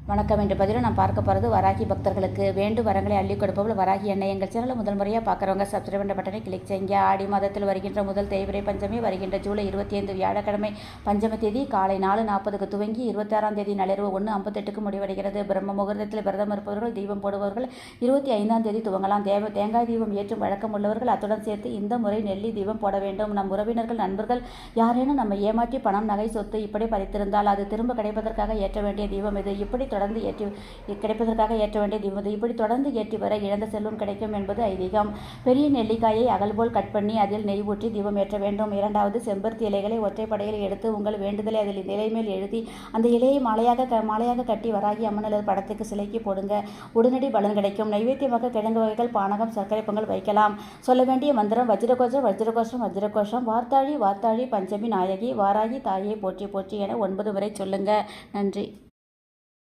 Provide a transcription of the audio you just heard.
வணக்கம். என்ற பதிவில் நான் பார்க்க போகிறது வராகி பக்தர்களுக்கு வேண்டும் வரங்களை அள்ளி கொடுப்பவள் வராகி எண்ணெய். எங்கள் சேனலில் முதல் முறையாக பார்க்குறவங்க சப்ஸ்கிரைப் பண்ண பட்டனை கிளிக் செய்யுங்க. ஆடி மாதத்தில் வருகின்ற முதல் தேய்பிறை பஞ்சமி வருகின்ற ஜூலை 25 வியாழக்கிழமை பஞ்சமி தேதி காலை 4:40க்கு துவங்கி 26ஆம் தேதி நள்ளிரவு 1:58க்கு முடிவடைகிறது. பிரம்ம முகூர்த்தத்தில் விரதம் இருப்பவர்கள் தீபம் போடுபவர்கள் 25ஆம் தேதி துவங்கலாம். தேங்காய் தீபம் ஏற்றும் வழக்கம் உள்ளவர்கள் அத்துடன் சேர்த்து இந்த முறை நெல்லி தீபம் போட வேண்டும். நம் உறவினர்கள் நண்பர்கள் யாரேனும் நம்ம ஏமாற்றி பணம் நகை சொத்து இப்படி பறித்திருந்தால் அது திரும்ப கிடைப்பதற்காக ஏற்ற வேண்டிய தீபம் இது. இப்படி தொடர்ந்து கிடைப்பதற்காக ஏற்ற வேண்டிய தீபம் இப்படி தொடர்ந்து ஏற்றி வர இழந்த செல்வம் கிடைக்கும் என்பது ஐதீகம். பெரிய நெல்லிக்காயை அகல் போல் கட் பண்ணி அதில் நெய் ஊற்றி தீபம் ஏற்ற வேண்டும். இரண்டாவது, செம்பருத்தி இலைகளை ஒற்றைப்படையில் எடுத்து உங்கள் வேண்டுதலை அதில் இலை மேல் எழுதி அந்த இலையை மாலையாக கட்டி வராகி அம்மன் அல்லது படத்துக்கு சிலைக்கு போடுங்க. உடனடி பலன் கிடைக்கும். நைவேத்தியமாக கிழங்கு வகைகள், பானகம், சர்க்கரை பொங்கல் வைக்கலாம். சொல்ல வேண்டிய மந்திரம் வஜ்ரகோஷம் வஜ்ரகோஷம் வஜ்ரகோஷம் வார்த்தாழி வார்த்தாழி பஞ்சமி நாயகி வாராகி தாயை போற்றி போற்றி என 9 முறை சொல்லுங்க. நன்றி.